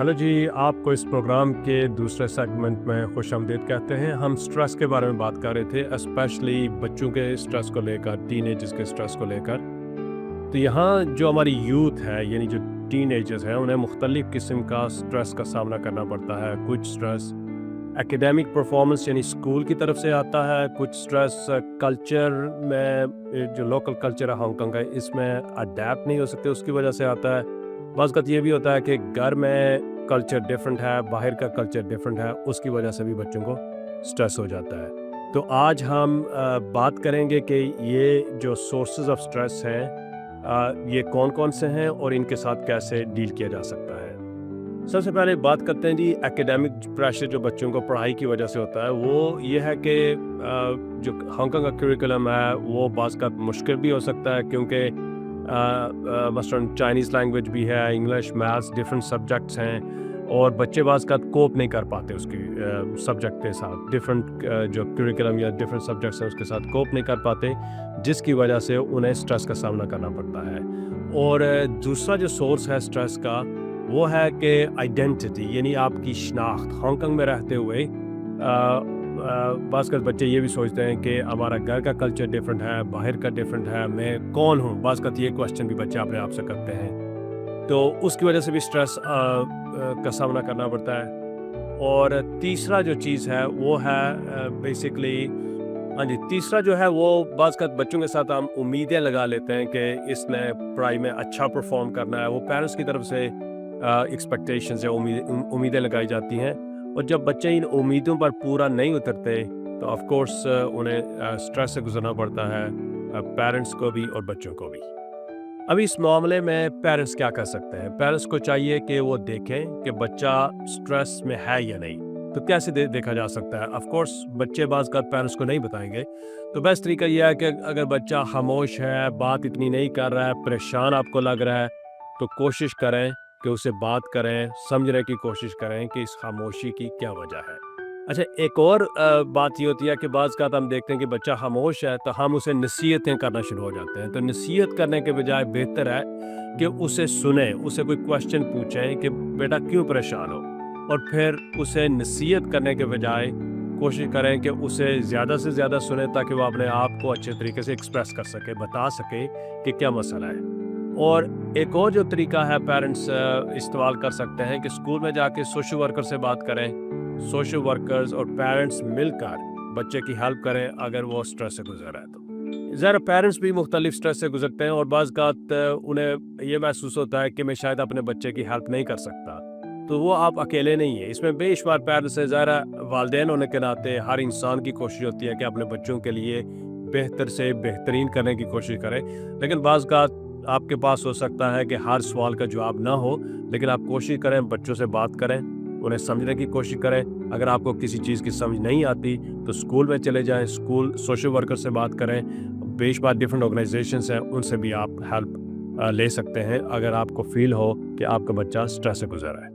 Hello जी, आपको इस programme के दूसरे सेगमेंट में खुश आमदीद कहते हैं। हम स्ट्रेस के बारे में बात कर रहे थे, स्पेशली बच्चों के स्ट्रेस को लेकर, टीनेजर्स के स्ट्रेस को लेकर। तो यहाँ जो हमारी यूथ है, यानी जो टीनेजर्स हैं, उन्हें मुख्तलिफ़ किस्म का स्ट्रेस का सामना करना पड़ता है। कुछ स्ट्रेस एकेडमिक परफॉर्मेंस यानी स्कूल की तरफ से आता है, कुछ स्ट्रेस कल्चर में, जो लोकल कल्चर है हांगकांग का, इसमें अडेप्ट नहीं हो सकते, उसकी वजह से आता है। बाज़ वक़्त ये भी होता है कि घर में कल्चर डिफरेंट है, बाहर का कल्चर डिफरेंट है, उसकी वजह से भी बच्चों को स्ट्रेस हो जाता है। तो आज हम बात करेंगे कि ये जो सोर्सेज ऑफ स्ट्रेस हैं, ये कौन कौन से हैं और इनके साथ कैसे डील किया जा सकता है। सबसे पहले बात करते हैं जी, एकेडमिक प्रेशर जो बच्चों को पढ़ाई की वजह से होता है, वो ये है कि जो हांगकांग का करिकुलम है वो बाज़ का मुश्किल भी हो सकता है, क्योंकि मसलन चाइनीज़ लैंग्वेज भी है, इंग्लिश, मैथ्स, डिफरेंट सब्जेक्ट्स हैं, और बच्चे बाज़ का कोप नहीं कर पाते उसकी सब्जेक्ट के साथ। डिफरेंट जो करिकुलम या डिफरेंट सब्जेक्ट्स हैं उसके साथ कोप नहीं कर पाते, जिसकी वजह से उन्हें स्ट्रेस का सामना करना पड़ता है। और दूसरा जो सोर्स है स्ट्रेस का, वो है कि आइडेंटिटी, यानी आपकी शनाख्त। हांगकांग में रहते हुए बाज़ बच्चे ये भी सोचते हैं कि हमारा घर का कल्चर डिफरेंट है, बाहर का डिफरेंट है, मैं कौन हूँ। बाज़ ये क्वेश्चन भी बच्चे अपने आप से करते हैं, तो उसकी वजह से भी स्ट्रेस का सामना करना पड़ता है। और तीसरा जो चीज़ है वो है बेसिकली, हाँ जी, तीसरा जो है वो बाज़ बच्चों के साथ हम उम्मीदें लगा लेते हैं कि इसने पढ़ाई में अच्छा परफॉर्म करना है। वो पेरेंट्स की तरफ से एक्सपेक्टेशंस या उम्मीदें लगाई जाती हैं, और जब बच्चे इन उम्मीदों पर पूरा नहीं उतरते तो ऑफ कोर्स उन्हें स्ट्रेस से गुजरना पड़ता है, पेरेंट्स को भी और बच्चों को भी। अभी इस मामले में पेरेंट्स क्या कर सकते हैं? पेरेंट्स को चाहिए कि वो देखें कि बच्चा स्ट्रेस में है या नहीं। तो कैसे देखा जा सकता है? ऑफ कोर्स बच्चे बाज़ का पेरेंट्स को नहीं बताएंगे, तो बेस्ट तरीका यह है कि अगर बच्चा खामोश है, बात इतनी नहीं कर रहा है, परेशान आपको लग रहा है, तो कोशिश करें कि उसे बात करें, समझने की कोशिश करें कि इस खामोशी की क्या वजह है। अच्छा, एक और बात ये होती है कि बाज़ का हम देखते हैं कि बच्चा खामोश है, तो हम उसे नसीहतें करना शुरू हो जाते हैं। तो नसीहत करने के बजाय बेहतर है कि उसे सुने, उसे कोई क्वेश्चन पूछें कि बेटा क्यों परेशान हो, और फिर उसे नसीहत करने के बजाय कोशिश करें कि उसे ज़्यादा से ज़्यादा सुने, ताकि वो अपने आप को अच्छे तरीके से एक्सप्रेस कर सके, बता सके कि क्या मसला है। और एक और जो तरीका है पेरेंट्स इस्तेमाल कर सकते हैं कि स्कूल में जाके सोशल वर्कर से बात करें। सोशल वर्कर्स और पेरेंट्स मिलकर बच्चे की हेल्प करें अगर वो स्ट्रेस से गुजर रहा है तो। ज़रा पेरेंट्स भी मुख्तलिफ स्ट्रेस से गुजरते हैं, और बाज़ उन्हें ये महसूस होता है कि मैं शायद अपने बच्चे की हेल्प नहीं कर सकता, तो वो आप अकेले नहीं है इसमें। बेशुमार पेरेंट्स है, ज़रा वालिदैन होने के नाते हर इंसान की कोशिश होती है कि अपने बच्चों के लिए बेहतर से बेहतरीन करने की कोशिश करें, लेकिन बाज़ आपके पास हो सकता है कि हर सवाल का जवाब ना हो, लेकिन आप कोशिश करें, बच्चों से बात करें, उन्हें समझने की कोशिश करें। अगर आपको किसी चीज़ की समझ नहीं आती तो स्कूल में चले जाएं, स्कूल सोशल वर्कर से बात करें। बेशुमार डिफरेंट ऑर्गेनाइजेशंस हैं, उनसे भी आप हेल्प ले सकते हैं अगर आपको फील हो कि आपका बच्चा स्ट्रेस से गुजर रहा है।